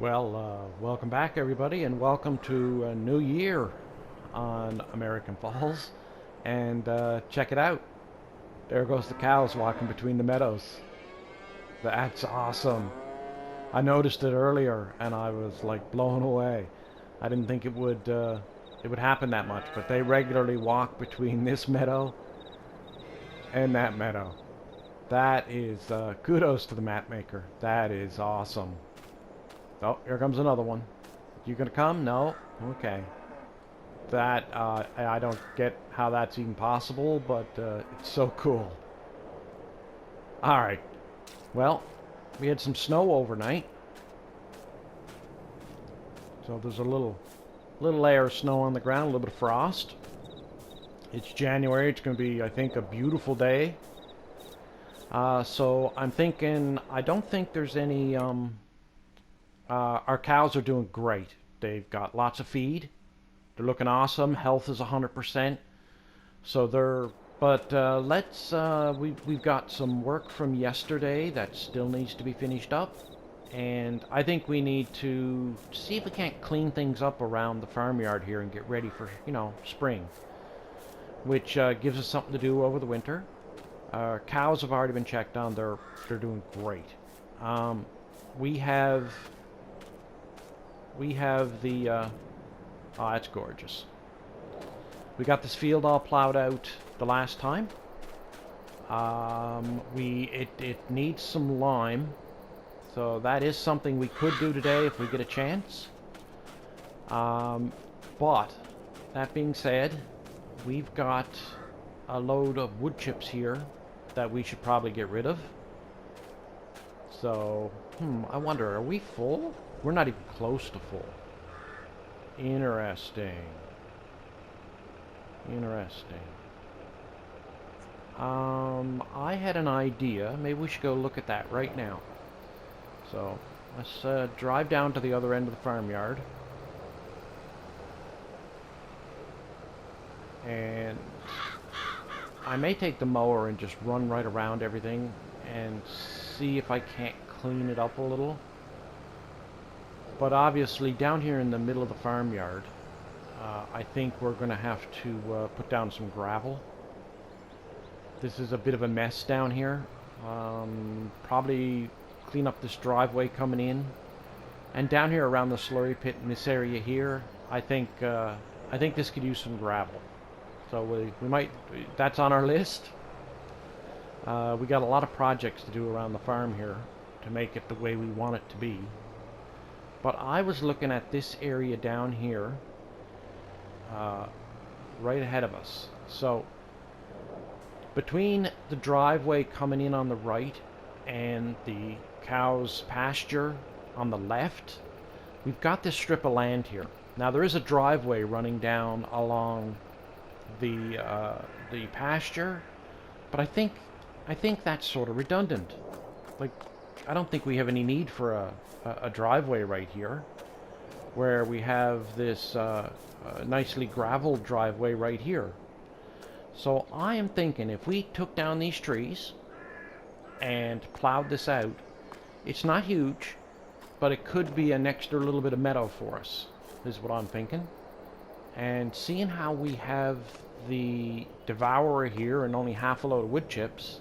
Welcome back, everybody, and welcome to a new year on American Falls. And check it out. There goes the cows walking between the meadows. That's awesome. I noticed it earlier, and I was like blown away. I didn't think it would happen that much, but they regularly walk between this meadow and that meadow. That is kudos to the map maker. That is awesome. Oh, here comes another one. You gonna come? No? Okay. That, I don't get how that's even possible, but it's so cool. Alright. Well, we had some snow overnight. So there's a little layer of snow on the ground, a little bit of frost. It's January. It's going to be, I think, a beautiful day. So I'm thinking, I don't think there's any... our cows are doing great. They've got lots of feed. They're looking awesome. Health is 100%. So they're... But we've got some work from yesterday that still needs to be finished up. And I think we need to see if we can't clean things up around the farmyard here and get ready for, spring. Which gives us something to do over the winter. Our cows have already been checked on. They're doing great. We have the... oh, that's gorgeous. We got this field all plowed out the last time. It needs some lime. So that is something we could do today if we get a chance. But, that being said, we've got a load of wood chips here that we should probably get rid of. So, I wonder, are we full? We're not even close to full. Interesting. I had an idea. Maybe we should go look at that right now. So, let's drive down to the other end of the farmyard. And I may take the mower and just run right around everything and see if I can't clean it up a little. But obviously, down here in the middle of the farmyard, I think we're going to have to put down some gravel. This is a bit of a mess down here. Probably clean up this driveway coming in. And down here around the slurry pit in this area here, I think this could use some gravel. So we might, that's on our list. We got a lot of projects to do around the farm here to make it the way we want it to be. But I was looking at this area down here, right ahead of us. So, between the driveway coming in on the right and the cow's pasture on the left, we've got this strip of land here. Now, there is a driveway running down along the pasture, but I think that's sort of redundant. Like, I don't think we have any need for a driveway right here, where we have this nicely graveled driveway right here. So I am thinking if we took down these trees and plowed this out, it's not huge, but it could be an extra little bit of meadow for us, is what I'm thinking. And seeing how we have the devourer here and only half a load of wood chips,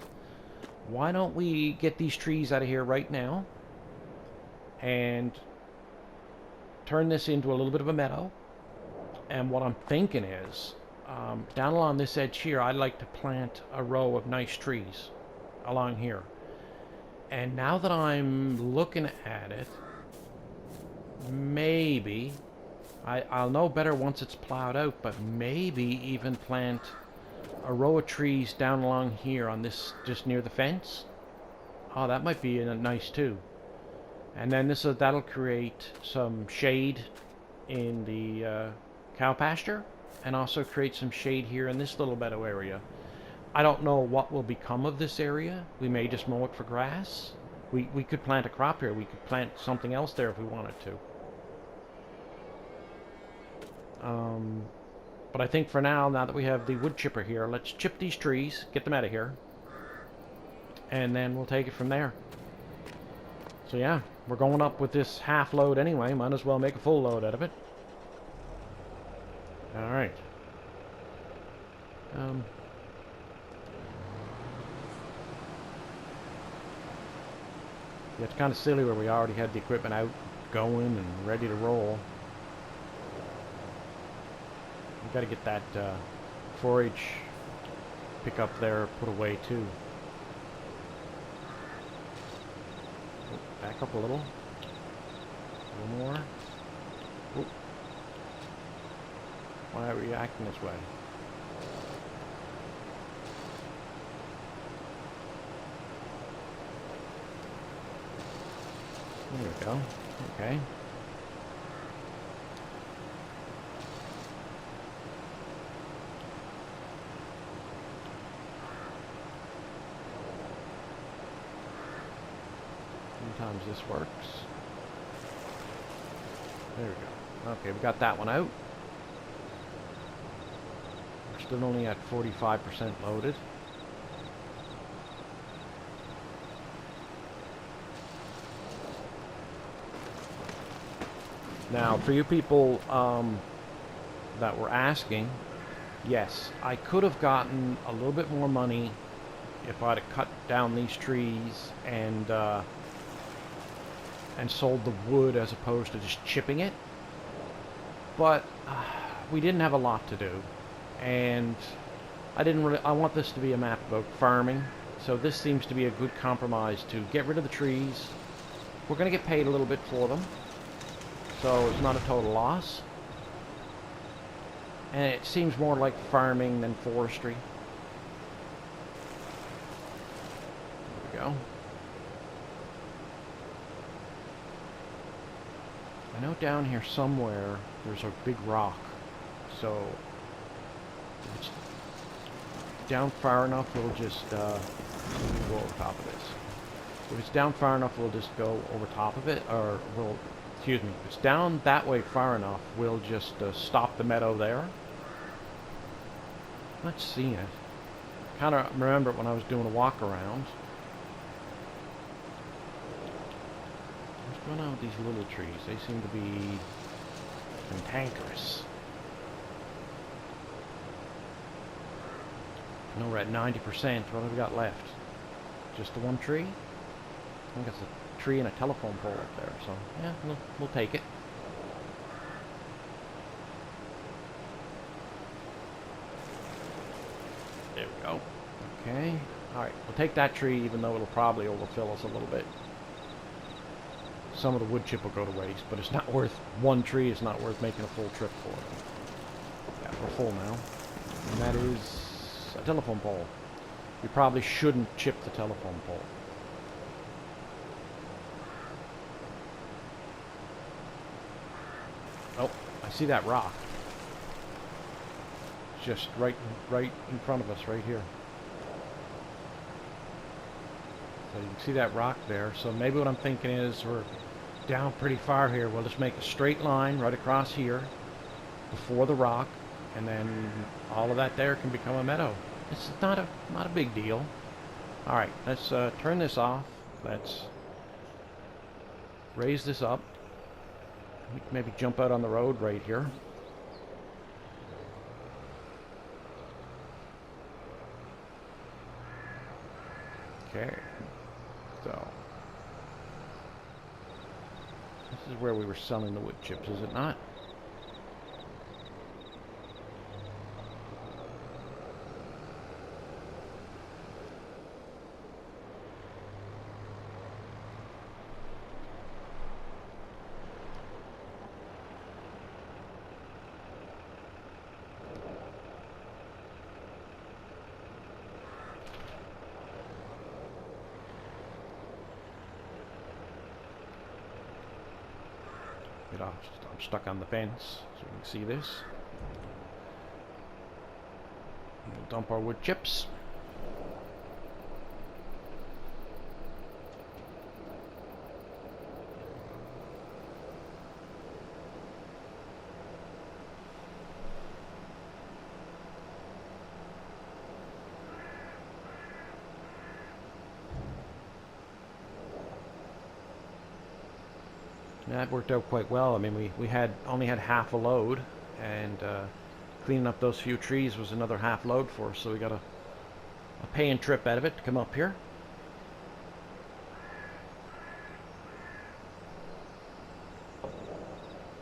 why don't we get these trees out of here right now and turn this into a little bit of a meadow. And what I'm thinking is, down along this edge here, I'd like to plant a row of nice trees along here. And now that I'm looking at it, maybe, I'll know better once it's plowed out, but maybe even plant a row of trees down along here on this, just near the fence. Oh, that might be nice too. And then that'll create some shade in the cow pasture, and also create some shade here in this little meadow area. I don't know what will become of this area. We may just mow it for grass. We could plant a crop here. We could plant something else there if we wanted to. But I think for now that we have the wood chipper here, let's chip these trees, get them out of here, and then we'll take it from there. So yeah, we're going up with this half load anyway. Might as well make a full load out of it. Alright. Yeah, it's kind of silly where we already had the equipment out, going, and ready to roll. We've got to get that forage pickup there put away too. Back up a little. A little more. Oop. Why are we acting this way? There we go. Okay. Sometimes this works. There we go. Okay, we got that one out. We're still only at 45% loaded. Now, for you people that were asking, yes, I could have gotten a little bit more money if I'd have cut down these trees and sold the wood as opposed to just chipping it. But we didn't have a lot to do, and I want this to be a map about farming, so this seems to be a good compromise to get rid of the trees. We're going to get paid a little bit for them, so it's not a total loss. And it seems more like farming than forestry. There we go. I know down here somewhere there's a big rock, so if it's down far enough we'll just go over top of this. If it's down far enough we'll just go over top of it, or we'll, excuse me, if it's down that way far enough we'll just stop the meadow there. Let's see it. Kind of remember it when I was doing a walk around. What's going on with these little trees? They seem to be cantankerous. I know we're at 90%. What have we got left? Just the one tree? I think it's a tree and a telephone pole up there. So yeah, we'll take it. There we go. Okay. Alright, we'll take that tree even though it'll probably overfill us a little bit. Some of the wood chip will go to waste, but it's not worth, one tree is not worth making a full trip for. Yeah, we're full now. And that is a telephone pole. We probably shouldn't chip the telephone pole. Oh, I see that rock. It's just right in front of us, right here. So you can see that rock there. So maybe what I'm thinking is we're down pretty far here. We'll just make a straight line right across here before the rock, and then all of that there can become a meadow. It's not a big deal. All right, let's turn this off. Let's raise this up. We can maybe jump out on the road right here. Okay. So this is where we were selling the wood chips, is it not? I'm stuck on the fence, so you can see this. We'll dump our wood chips. That worked out quite well. I mean, we had only had half a load, and cleaning up those few trees was another half load for us, so we got a paying trip out of it to come up here.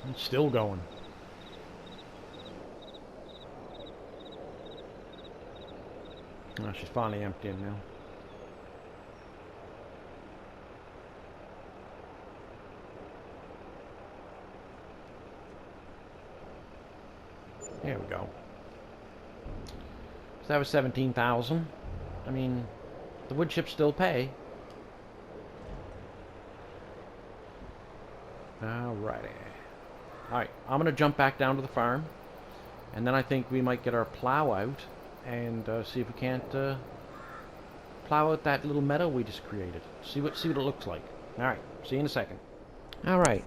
It's still going. Oh, she's finally emptying now. There we go. So that was 17,000. I mean, the wood chips still pay. Alrighty. Alright, I'm going to jump back down to the farm. And then I think we might get our plow out and see if we can't plow out that little meadow we just created. See what it looks like. Alright, see you in a second. Alright,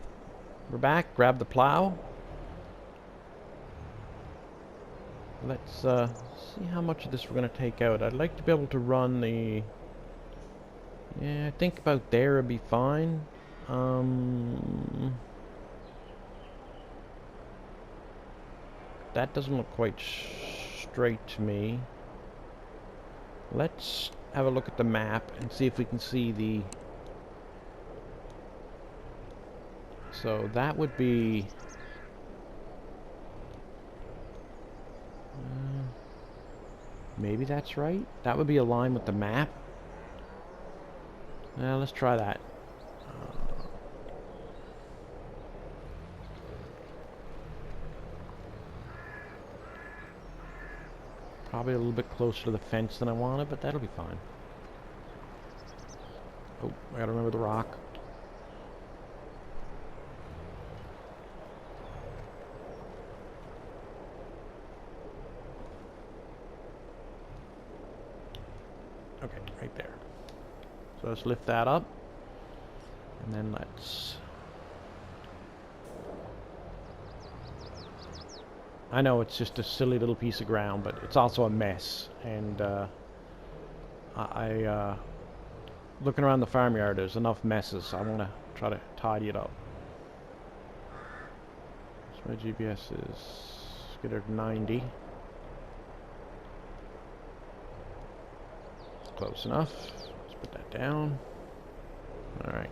we're back. Grab the plow. Let's see how much of this we're going to take out. I'd like to be able to run the... Yeah, I think about there would be fine. That doesn't look quite straight to me. Let's have a look at the map and see if we can see the... So that would be... maybe that's right. That would be aligned with the map. Let's try that. Probably a little bit closer to the fence than I wanted, but that'll be fine. Oh, I gotta remember the rock. Okay, right there. So let's lift that up. And then let's... I know it's just a silly little piece of ground, but it's also a mess. And looking around the farmyard, there's enough messes. I want to try to tidy it up. So my GPS is get it 90. Close enough. Let's put that down. Alright.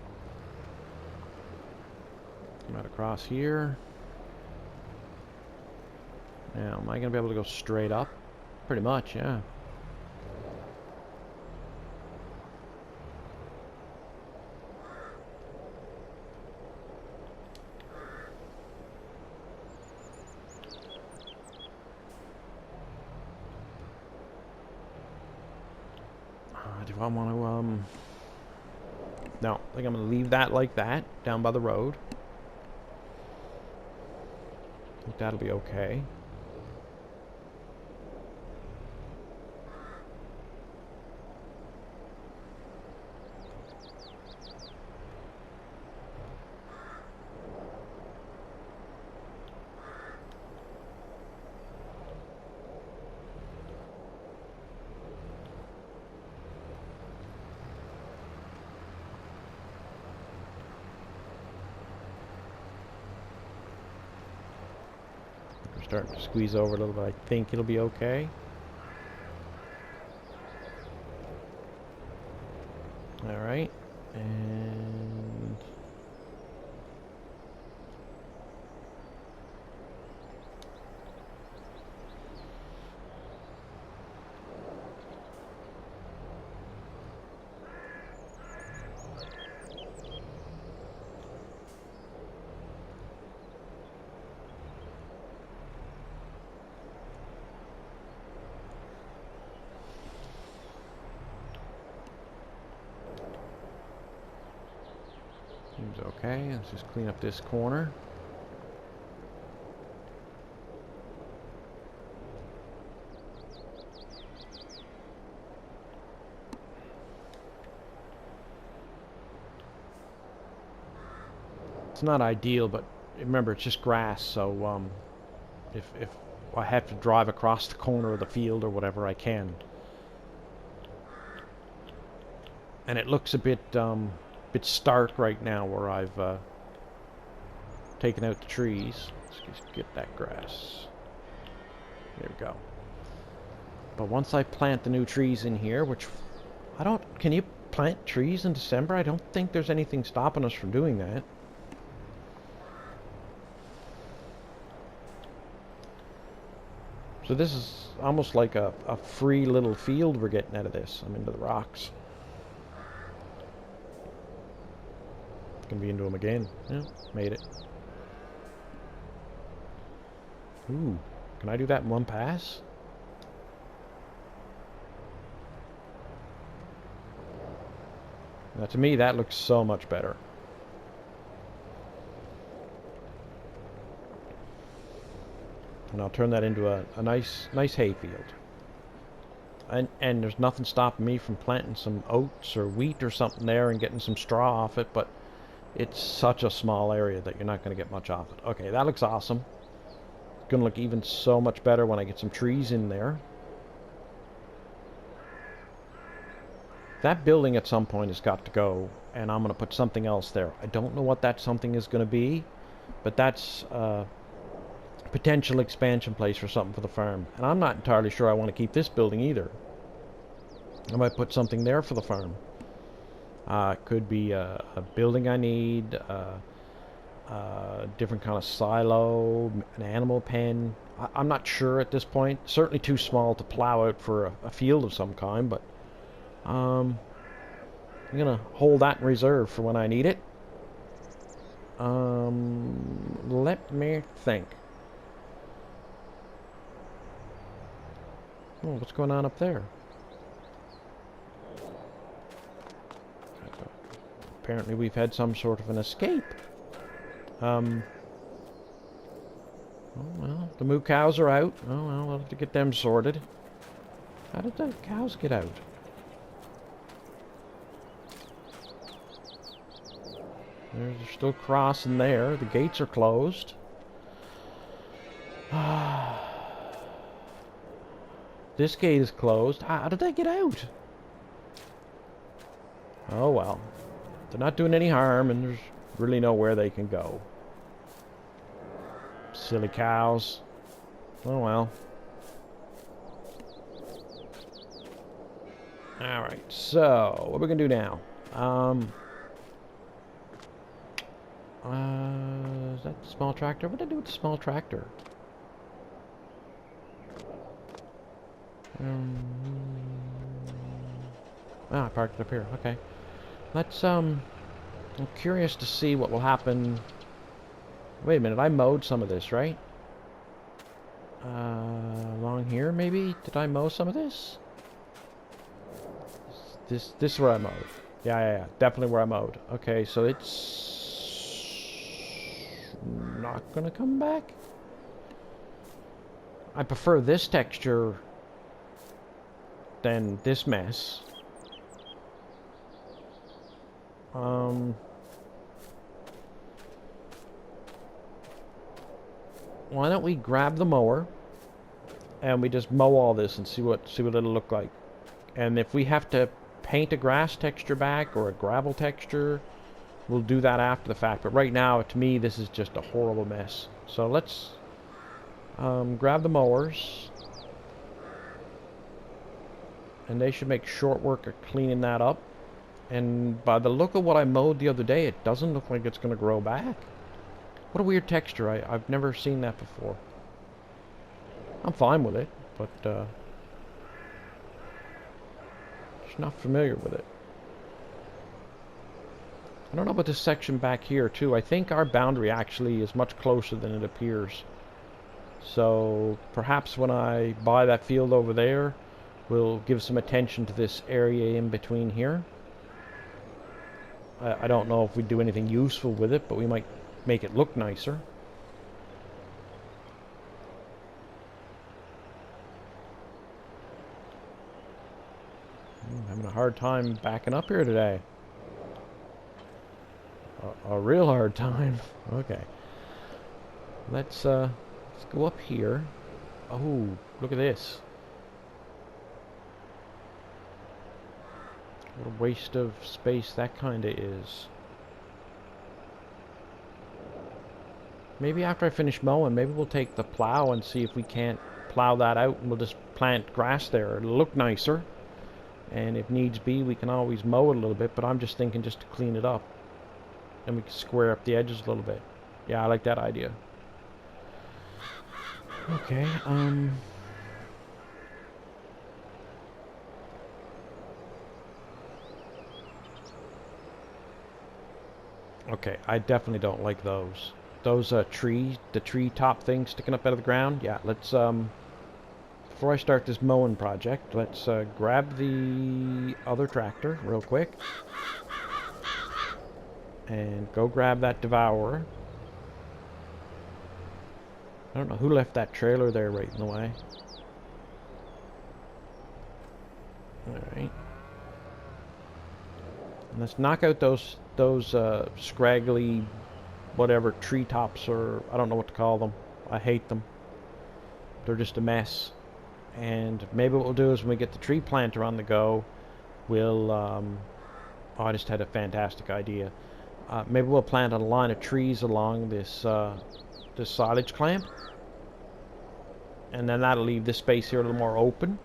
Come out across here. Now, am I going to be able to go straight up? Pretty much, yeah. Do I want to, no, I think I'm going to leave that like that, down by the road. I think that'll be okay. Starting to squeeze over a little bit. I think it'll be okay. Alright. And... seems okay. Let's just clean up this corner. It's not ideal, but remember, it's just grass, so if I have to drive across the corner of the field or whatever, I can. And it looks a bit stark right now where I've taking out the trees. Let's just get that grass. There we go. But once I plant the new trees in here, which I don't... Can you plant trees in December? I don't think there's anything stopping us from doing that. So this is almost like a free little field we're getting out of this. I'm into the rocks. Gonna be into them again. Yeah, made it. Ooh, can I do that in one pass? Now, to me, that looks so much better. And I'll turn that into a nice hayfield. And there's nothing stopping me from planting some oats or wheat or something there and getting some straw off it, but it's such a small area that you're not going to get much off it. Okay, that looks awesome. It's going to look even so much better when I get some trees in there. That building at some point has got to go, and I'm going to put something else there. I don't know what that something is going to be, but that's a potential expansion place for something for the farm. And I'm not entirely sure I want to keep this building either. I might put something there for the farm. It could be a building I need, different kind of silo, an animal pen. I'm not sure at this point. Certainly too small to plow out for a field of some kind, but I'm gonna hold that in reserve for when I need it. Let me think. Oh, what's going on up there? Apparently we've had some sort of an escape. Oh well, the moo cows are out. Oh well, we'll have to get them sorted. How did the cows get out? They're still crossing there. The gates are closed. This gate is closed. How did they get out? Oh well. They're not doing any harm, and there's really nowhere they can go. Silly cows. Oh well. Alright, so what are we gonna do now? Is that the small tractor? What did I do with the small tractor? I parked it up here. Okay. Let's, I'm curious to see what will happen. Wait a minute, I mowed some of this, right? Along here, maybe? Did I mow some of this? This is where I mowed. Yeah. Definitely where I mowed. Okay, so it's not gonna come back? I prefer this texture than this mess. Why don't we grab the mower and we just mow all this and see what it'll look like. And if we have to paint a grass texture back or a gravel texture, we'll do that after the fact. But right now, to me, this is just a horrible mess. So let's grab the mowers, and they should make short work of cleaning that up. And by the look of what I mowed the other day, it doesn't look like it's going to grow back. What a weird texture. I've never seen that before. I'm fine with it, but just not familiar with it. I don't know about this section back here, too. I think our boundary actually is much closer than it appears. So perhaps when I buy that field over there, we'll give some attention to this area in between here. I don't know if we do anything useful with it, but we might make it look nicer. I'm having a hard time backing up here today. A real hard time. Okay. Let's go up here. Oh, look at this. What a waste of space that kinda is. Maybe after I finish mowing, maybe we'll take the plow and see if we can't plow that out, and we'll just plant grass there. It'll look nicer. And if needs be, we can always mow it a little bit, but I'm just thinking just to clean it up. And we can square up the edges a little bit. Yeah, I like that idea. Okay, okay, I definitely don't like those. Those the tree top things sticking up out of the ground. Yeah, let's before I start this mowing project, let's grab the other tractor real quick and go grab that devourer. I don't know who left that trailer there right in the way. Alright. Let's knock out those scraggly whatever treetops, or I don't know what to call them. I hate them. They're just a mess. And maybe what we'll do is when we get the tree planter on the go, we'll oh, I just had a fantastic idea. Maybe we'll plant a line of trees along this this silage clamp, and then that'll leave this space here a little more open.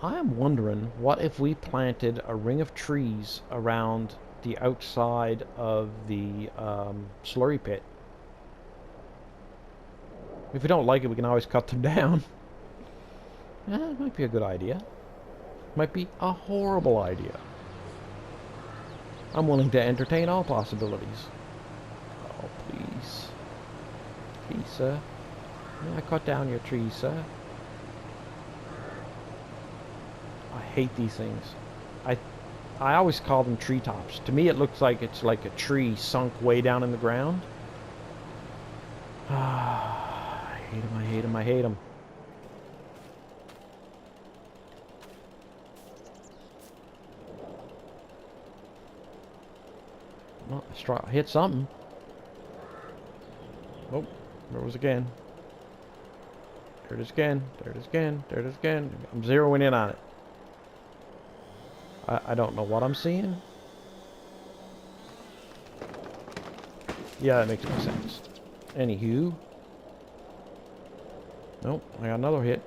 I am wondering, what if we planted a ring of trees around the outside of the slurry pit? If we don't like it, we can always cut them down. It might be a good idea. Might be a horrible idea. I'm willing to entertain all possibilities. Oh, please. Please, sir. May I cut down your trees, sir? I hate these things. I always call them treetops. To me, it looks like it's like a tree sunk way down in the ground. I hate them, I hate them, I hate them. Well, I hit something. Oh, there it was again. There it is again. There it is again. There it is again. I'm zeroing in on it. I don't know what I'm seeing. Yeah, that makes no sense. Anywho. Nope, I got another hit.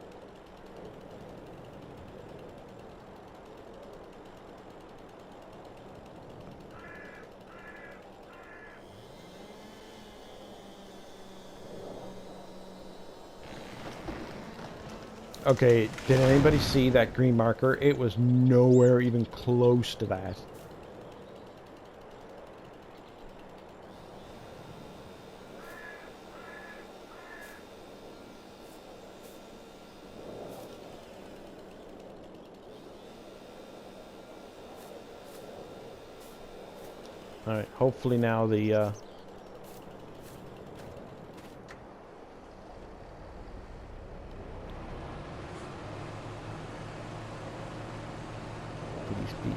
Okay, did anybody see that green marker? It was nowhere even close to that. Alright, hopefully now the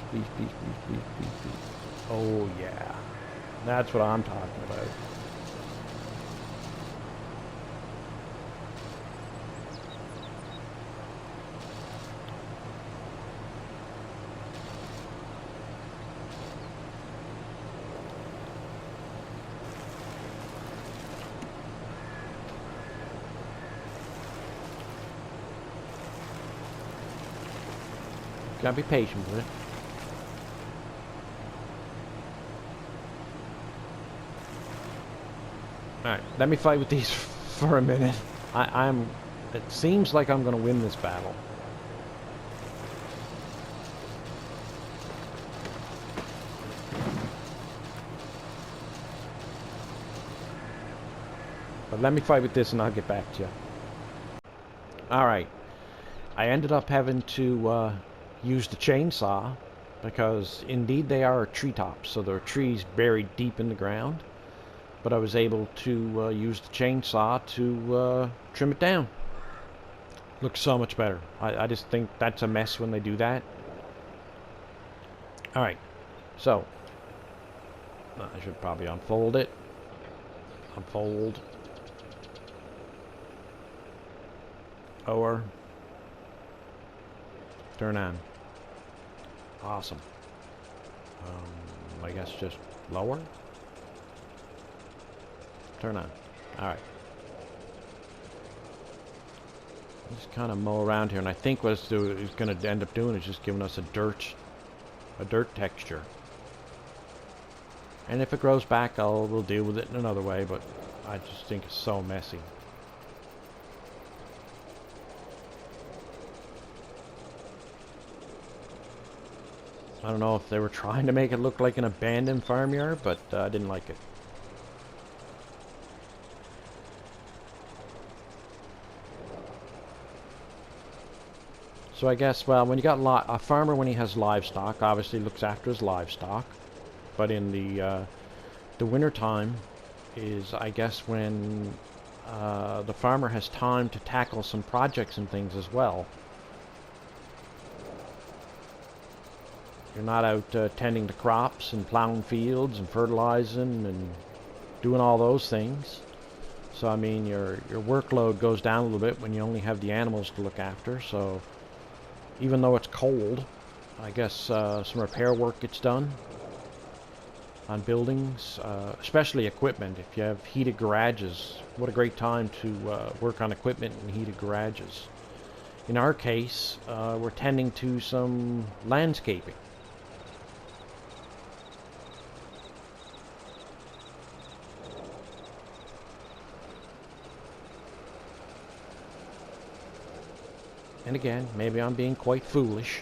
please. Oh yeah, that's what I'm talking about. Gotta be patient with it. Alright, let me fight with these for a minute. It seems like I'm gonna win this battle. But let me fight with this and I'll get back to you. Alright. I ended up having to use the chainsaw because indeed they are treetops, so there are trees buried deep in the ground. But I was able to use the chainsaw to trim it down. Looks so much better. I just think that's a mess when they do that. Alright, so I should probably unfold it. Unfold. Or turn on. Awesome. I guess just lower. Turn on. Alright. Just kind of mow around here, and I think what it's going to end up doing is just giving us a dirt texture. And if it grows back, we'll deal with it in another way, but I just think it's so messy. I don't know if they were trying to make it look like an abandoned farmyard, but I didn't like it. So I guess, well, when you got a farmer, when he has livestock, obviously looks after his livestock. But in the winter time is, I guess, when the farmer has time to tackle some projects and things as well. You're not out tending the crops and plowing fields and fertilizing and doing all those things. So I mean, your workload goes down a little bit when you only have the animals to look after. So even though it's cold, I guess some repair work gets done on buildings, especially equipment. If you have heated garages, what a great time to work on equipment in heated garages. In our case, we're tending to some landscaping. And again, maybe I'm being quite foolish.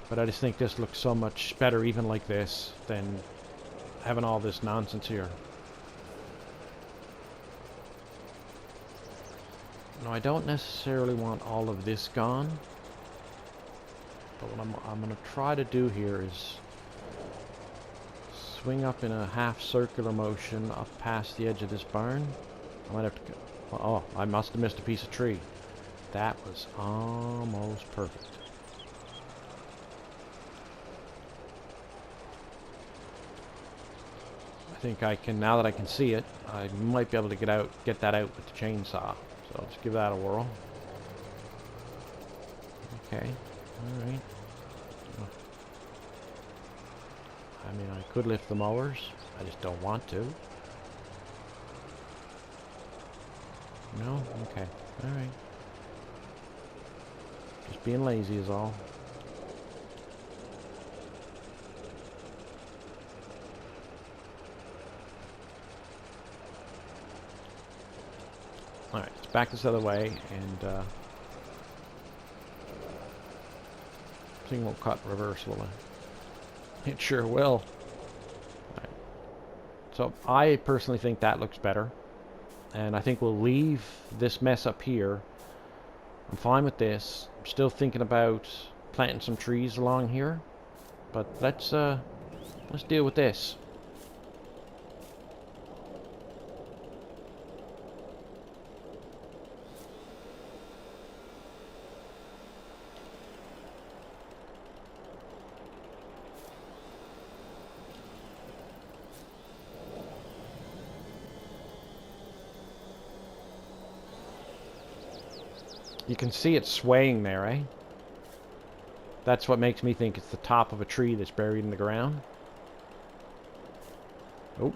But I just think this looks so much better even like this than having all this nonsense here. Now I don't necessarily want all of this gone. But what I'm going to try to do here is swing up in a half circular motion up past the edge of this barn. I might have to go. Oh, I must have missed a piece of tree. That was almost perfect. I think I can, now that I can see it, I might be able to get that out with the chainsaw. So let's give that a whirl. Okay. Alright. I mean, I could lift the mowers. I just don't want to. No? Okay. Alright. Just being lazy is all. Alright, let's back this other way, and thing won't cut in reverse, will it? It sure will. Right. So I personally think that looks better, and I think we'll leave this mess up here. I'm fine with this. I'm still thinking about planting some trees along here, but let's deal with this. You can see it swaying there, eh? That's what makes me think it's the top of a tree that's buried in the ground. Oh.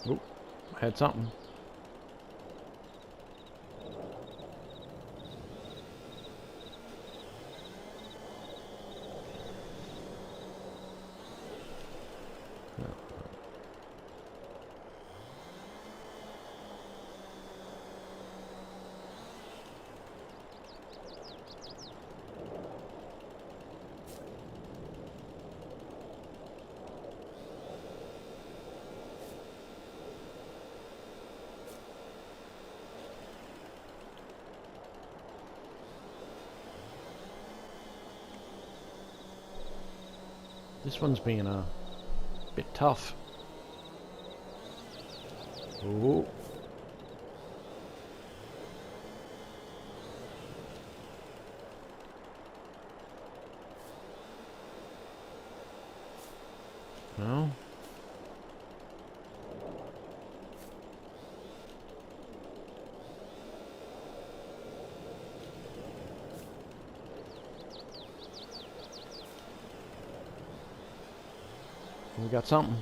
Oh, I had something. This one's being a bit tough. Ooh. No? We got something.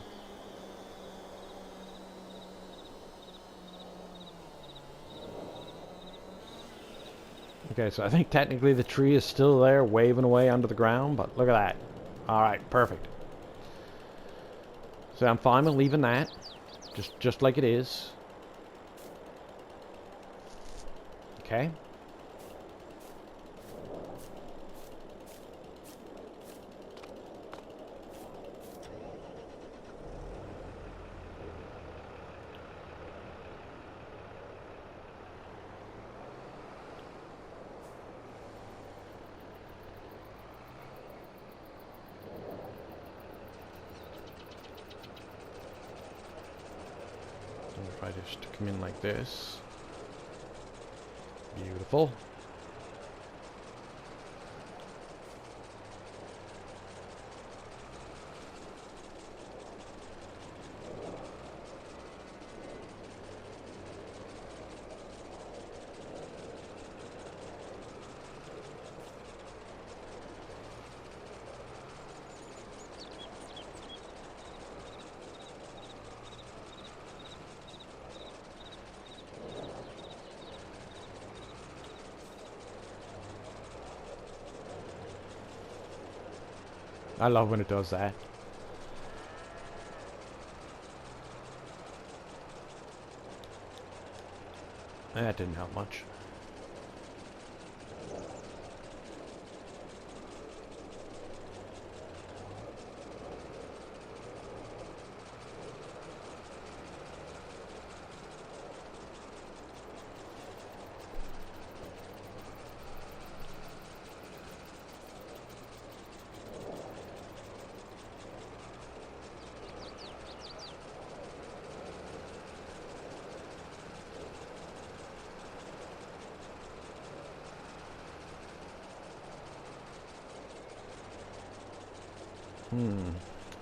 Okay, so I think technically the tree is still there waving away under the ground, but look at that. Alright, perfect. So I'm fine with leaving that. Just like it is. Okay. If I just come in like this. Beautiful. I love when it does that. That didn't help much.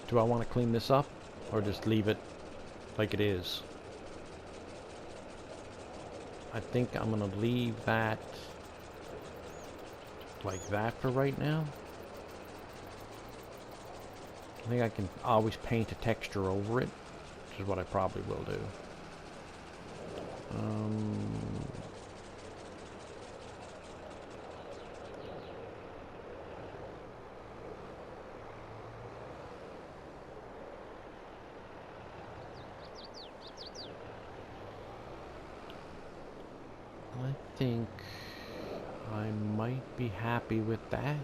Do I want to clean this up or just leave it like it is? I think I'm going to leave that like that for right now. I think I can always paint a texture over it, which is what I probably will do. I think I might be happy with that.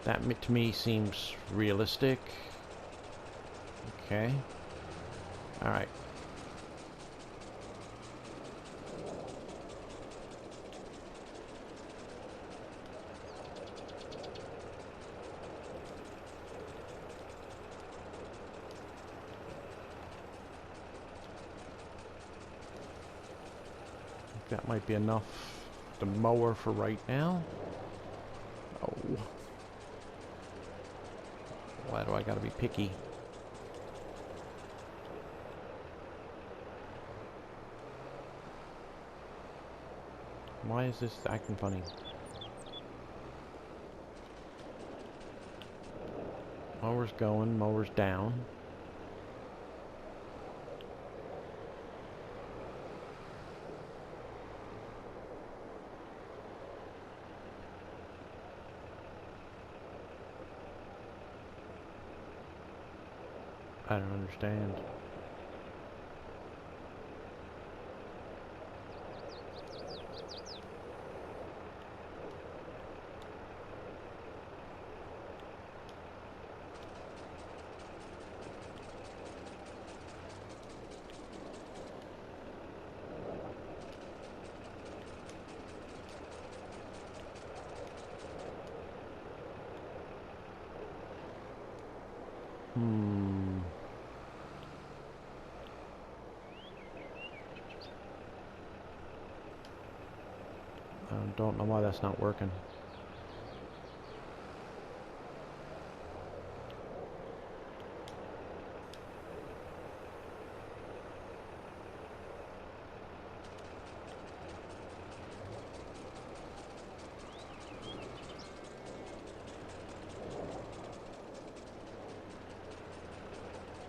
That to me seems realistic. Okay. Alright. That might be enough. The mower for right now. Oh. Why do I gotta be picky? Why is this acting funny? Mower's going, mower's down. I don't understand. Don't know why that's not working.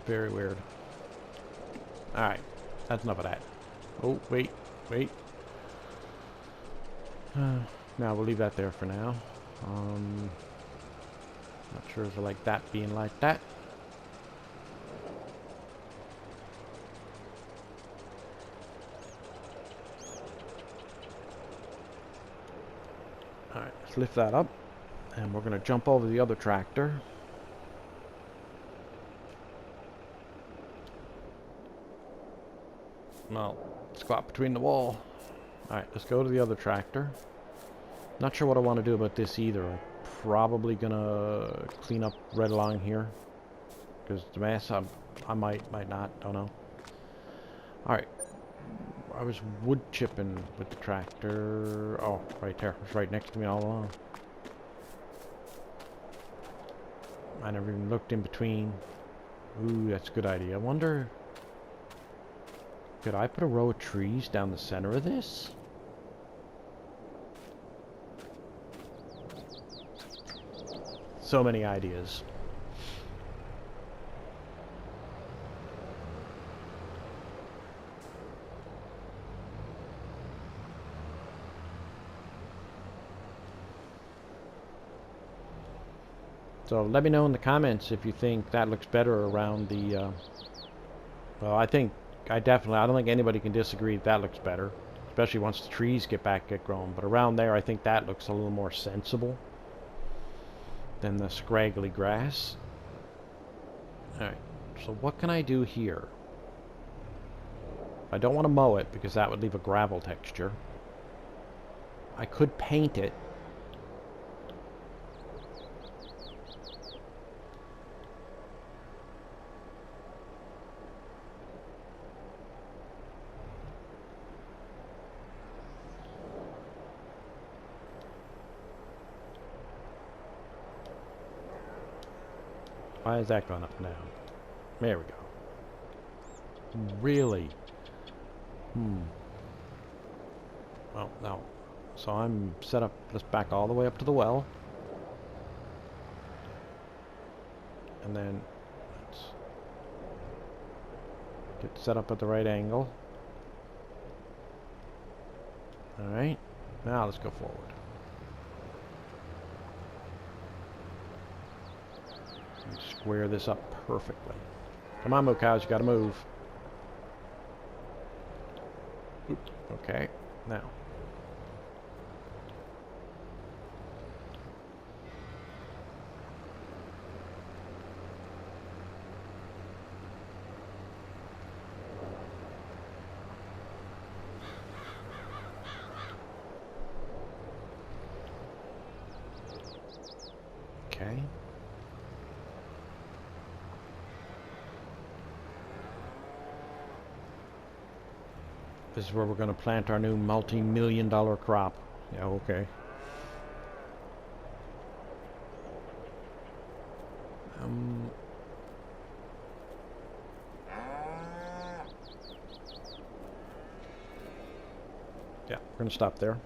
Very weird. Alright, that's enough of that. Oh, wait. Now we'll leave that there for now. Not sure if I like that being like that. Alright, let's lift that up. And we're going to jump over the other tractor. Well, squat between the wall. Alright, let's go to the other tractor. Not sure what I want to do about this either. I'm probably gonna clean up right along here. Because the mess, I might not, don't know. Alright. I was wood chipping with the tractor. Oh, right there. It was right next to me all along. I never even looked in between. Ooh, that's a good idea. I wonder... could I put a row of trees down the center of this? So many ideas. So let me know in the comments if you think that looks better around the... well, I don't think anybody can disagree that looks better. Especially once the trees get grown. But around there, I think that looks a little more sensible than the scraggly grass. Alright, so what can I do here? I don't want to mow it because that would leave a gravel texture. I could paint it. Why is that going up and down? There we go. Really? Well, no. So I'm set up, let's back all the way up to the well. And then let's get set up at the right angle. Alright. Now let's go forward. Square this up perfectly. Come on, moo cows, you gotta move. Oop, okay, now. Okay. This is where we're going to plant our new multi-million-dollar crop. Yeah, okay. Yeah, we're going to stop there.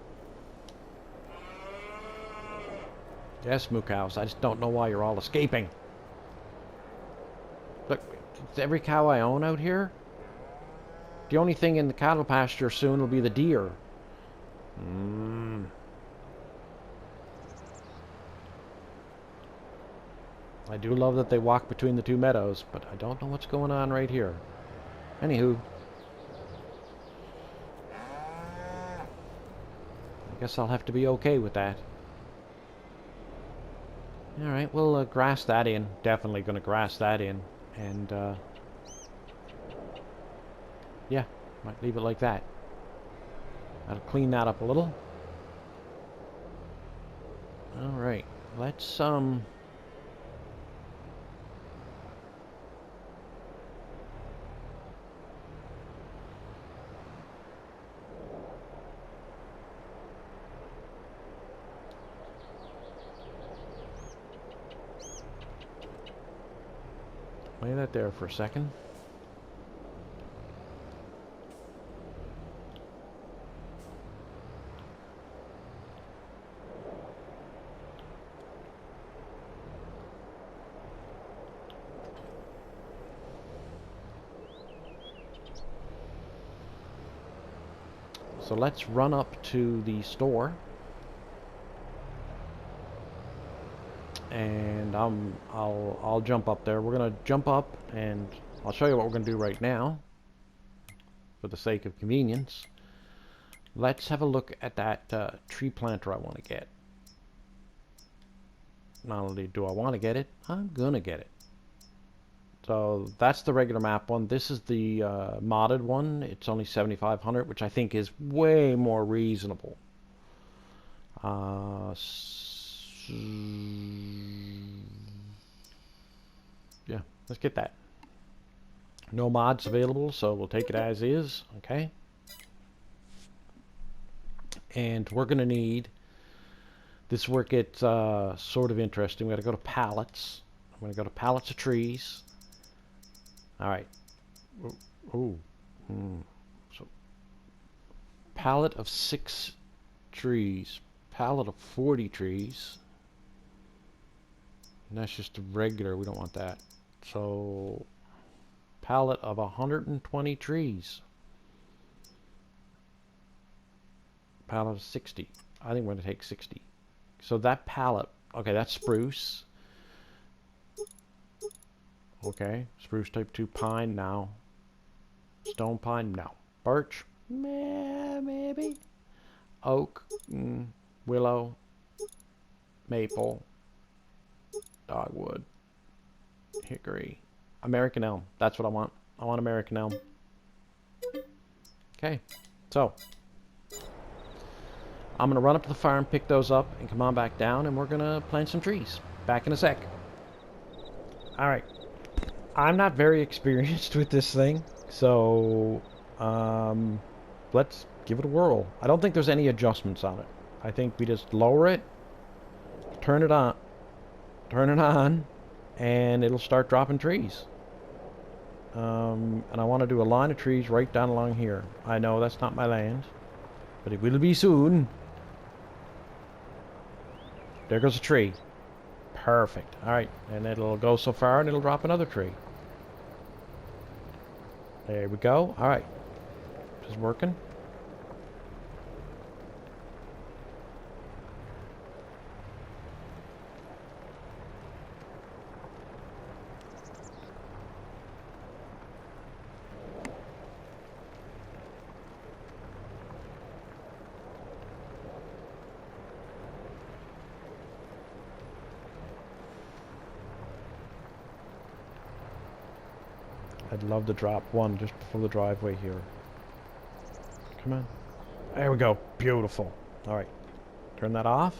Yes, moo cows, I just don't know why you're all escaping. Look, it's every cow I own out here. The only thing in the cattle pasture soon will be the deer. I do love that they walk between the two meadows, but I don't know what's going on right here. Anywho. I guess I'll have to be okay with that. Alright, we'll grass that in. Definitely going to grass that in. And, yeah, might leave it like that. That'll clean that up a little. Alright, let's, Lay that there for a second. So let's run up to the store, and I'll jump up there. We're gonna jump up, and I'll show you what we're gonna do right now, for the sake of convenience. Let's have a look at that tree planter I want to get. Not only do I want to get it, I'm gonna get it. So that's the regular map one. This is the modded one. It's only 7,500, which I think is way more reasonable. Yeah, let's get that. No mods available, so we'll take it as is. Okay. And we're gonna need. This is where it gets sort of interesting. We gotta go to pallets. I'm gonna go to pallets of trees. Alright. Ooh. So, pallet of 6 trees. Pallet of 40 trees. And that's just a regular. We don't want that. So, pallet of 120 trees. Pallet of 60. I think we're going to take 60. So that pallet. Okay, that's spruce. Okay, spruce type 2, pine, no. Stone pine, no. Birch, maybe. Oak, willow, maple, dogwood, hickory, American elm. That's what I want. I want American elm. Okay, so I'm gonna run up to the farm, pick those up, and come on back down, and we're gonna plant some trees. Back in a sec. All right. I'm not very experienced with this thing, so let's give it a whirl. I don't think there's any adjustments on it. I think we just lower it, turn it on, and it'll start dropping trees. And I want to do a line of trees right down along here. I know that's not my land, but it will be soon. There goes a tree. Perfect. Alright, and it'll go so far and it'll drop another tree. There we go. Alright. Just working. I'd love to drop one just before the driveway here. Come on. There we go. Beautiful. Alright. Turn that off.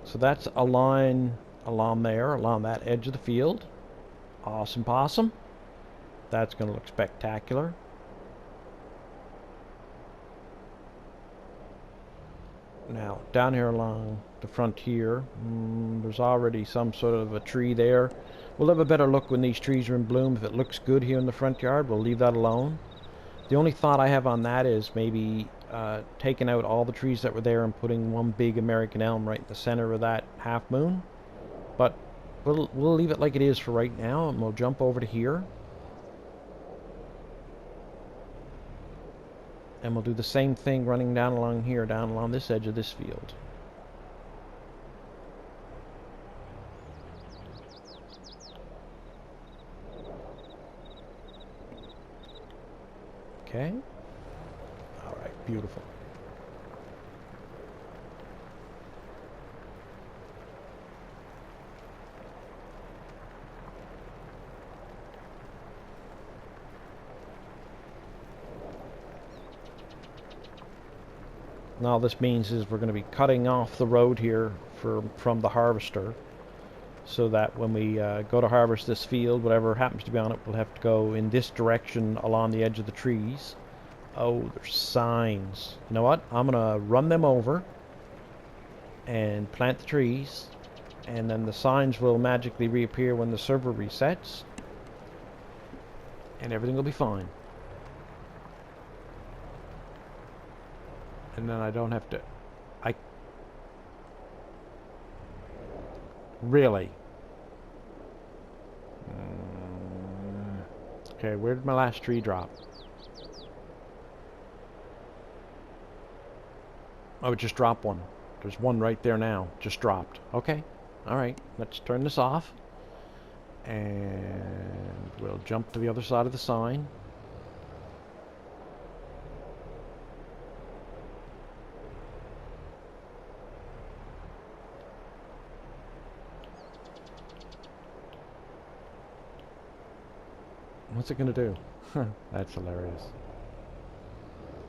So that's a line along there, along that edge of the field. Awesome possum. That's going to look spectacular. Now, down here along the frontier, there's already some sort of a tree there. We'll have a better look when these trees are in bloom. If it looks good here in the front yard, we'll leave that alone. The only thought I have on that is maybe taking out all the trees that were there and putting one big American elm right in the center of that half moon. But we'll leave it like it is for right now, and we'll jump over to here. And we'll do the same thing running down along here, down along this edge of this field. Okay. Alright, beautiful. Now this means is we're going to be cutting off the road here from the harvester, so that when we go to harvest this field, whatever happens to be on it, we'll have to go in this direction along the edge of the trees. Oh, there's signs. You know what? I'm going to run them over and plant the trees, and then the signs will magically reappear when the server resets, and everything will be fine. And then I don't have to... Really? Okay, where did my last tree drop? Oh, it just dropped one. There's one right there now. Just dropped. Okay. Alright, let's turn this off. And we'll jump to the other side of the sign. What's it gonna do? That's hilarious.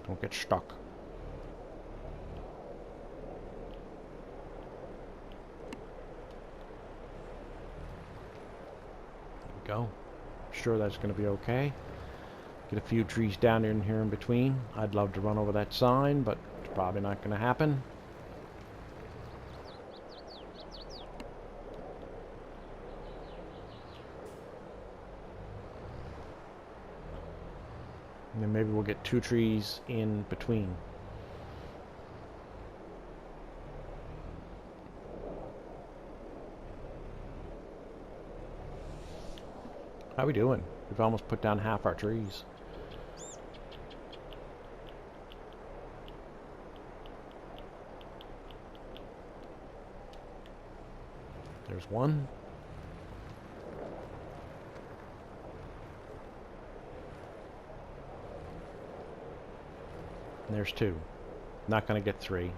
Don't get stuck. There we go. Sure that's gonna be okay. Get a few trees down in here in between. I'd love to run over that sign, but it's probably not gonna happen. And then maybe we'll get 2 trees in between. How we doing? We've almost put down half our trees. There's one. And there's 2. Not going to get 3.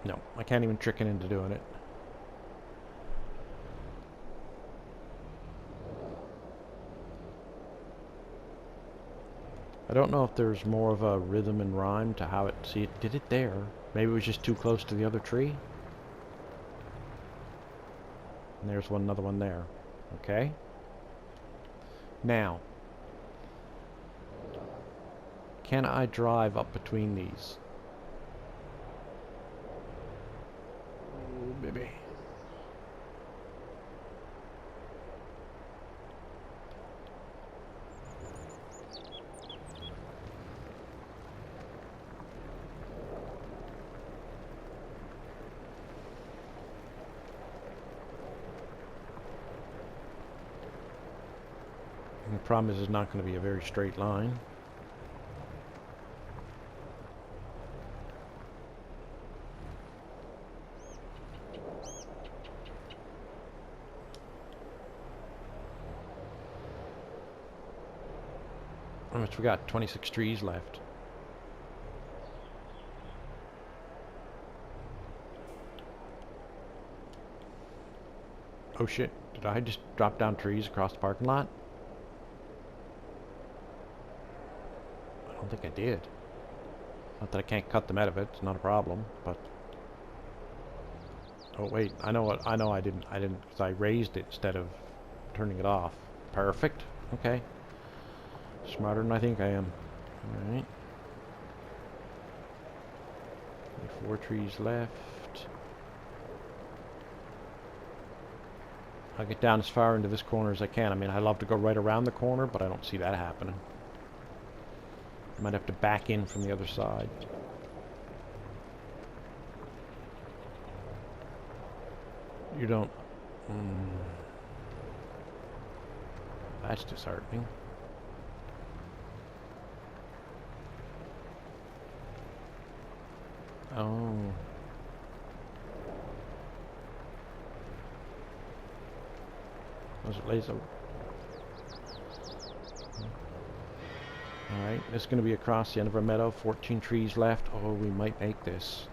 No, I can't even trick it into doing it. I don't know if there's more of a rhythm and rhyme to how it... See, it did it there. Maybe it was just too close to the other tree. And there's another one there. Okay. Now, can I drive up between these? Oh, baby. The problem is it's not going to be a very straight line. How much we got? 26 trees left. Oh shit, did I just drop down trees across the parking lot? I don't think I did. Not that I can't cut them out of it, it's not a problem, but... Oh wait, I know I didn't, because I raised it instead of turning it off. Perfect, okay. Smarter than I think I am. Alright. 4 trees left. I'll get down as far into this corner as I can. I mean, I'd love to go right around the corner, but I don't see that happening. I might have to back in from the other side. You don't... That's disheartening. Oh. Was it laser? Alright, this is going to be across the end of our meadow. 14 trees left. Oh, we might make this.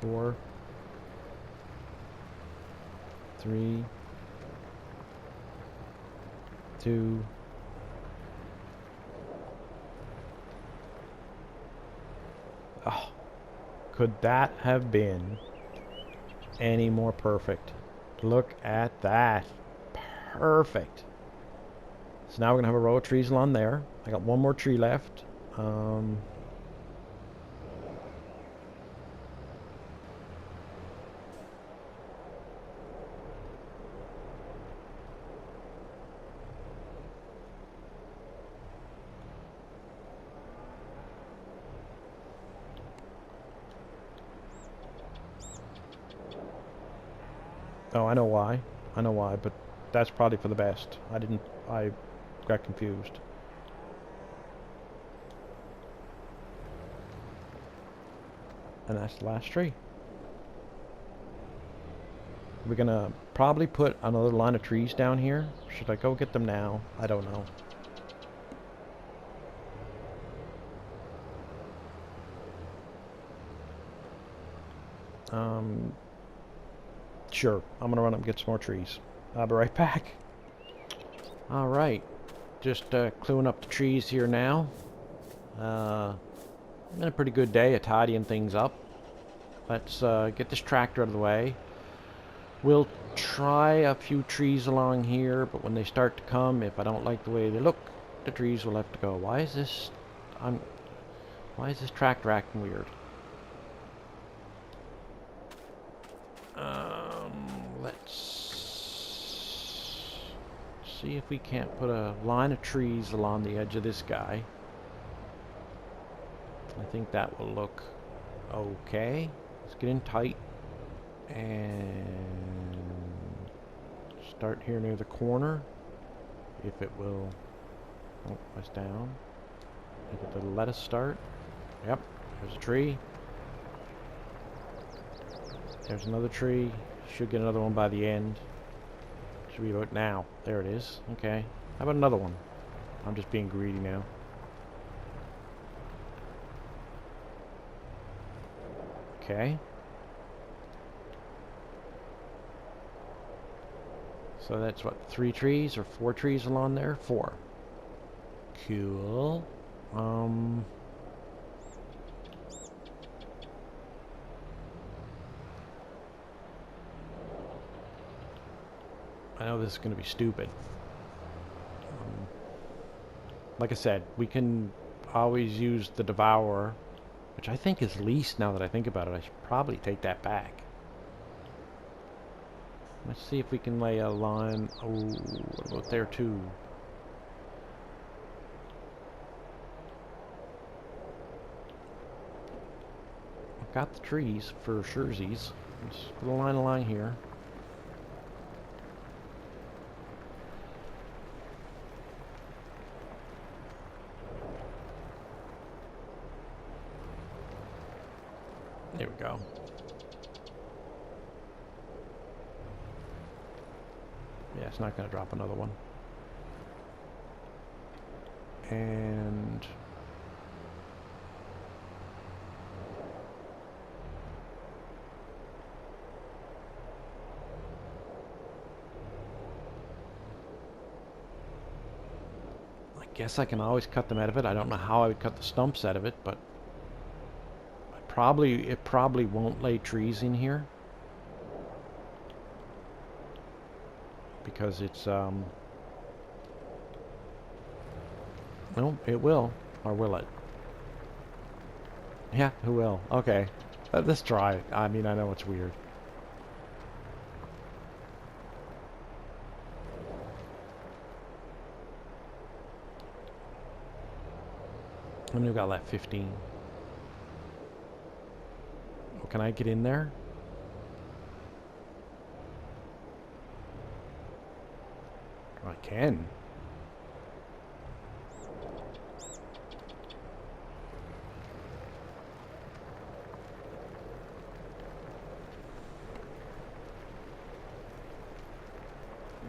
Four, 3, 2, oh, could that have been any more perfect? Look at that. Perfect. So now we're gonna have a row of trees along there. I got one more tree left. Oh, I know why. I know why, but that's probably for the best. I got confused. And that's the last tree. We're gonna probably put another line of trees down here. Should I go get them now? I don't know. Sure, I'm gonna run up and get some more trees. I'll be right back. Alright, just clearing up the trees here now. Been a pretty good day of tidying things up. Let's get this tractor out of the way. We'll try a few trees along here, but when they start to come, if I don't like the way they look, the trees will have to go. Why is this tractor acting weird? Let's see if we can't put a line of trees along the edge of this guy. I think that will look okay. Let's get in tight and start here near the corner. If it will, oh, that's down. If it will let us start. Yep, there's a tree. There's another tree. Should get another one by the end. Should be about now. There it is. Okay. How about another one? I'm just being greedy now. Okay. So that's what, 3 trees or 4 trees along there? 4. Cool. I know this is going to be stupid. Like I said, we can always use the Devourer, which I think is leased now that I think about it. I should probably take that back. Let's see if we can lay a line. Oh, what about there too? I've got the trees for surezies. Let's put a line along here. There we go. Yeah, it's not going to drop another one. And I guess I can always cut them out of it. I don't know how I would cut the stumps out of it, but it probably won't lay trees in here. because it's well, it will, or will it? Yeah, it will. Okay, let's try it. I mean, I know it's weird. How many we got left? 15. Oh, can I get in there? I can.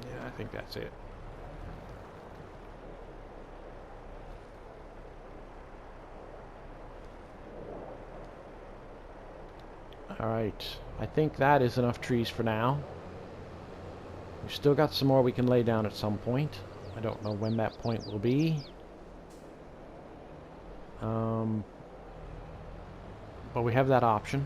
Yeah, I think that's it. Alright, I think that is enough trees for now. We've still got some more we can lay down at some point. I don't know when that point will be. But we have that option.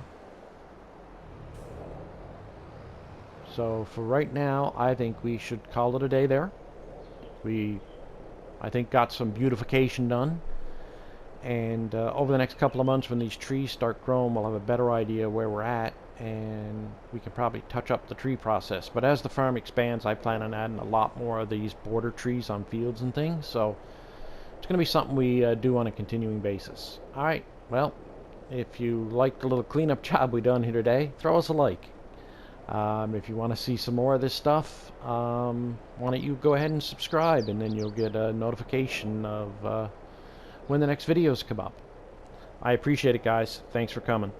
So for right now, I think we should call it a day there. I think, got some beautification done. And over the next couple of months, when these trees start growing, we'll have a better idea where we're at, and we can probably touch up the tree process. But as the farm expands, I plan on adding a lot more of these border trees on fields and things, so it's going to be something we do on a continuing basis. Alright, well, if you liked the little cleanup job we done here today, throw us a like. If you want to see some more of this stuff, why don't you go ahead and subscribe, and then you'll get a notification of when the next videos come up. I appreciate it, guys. Thanks for coming.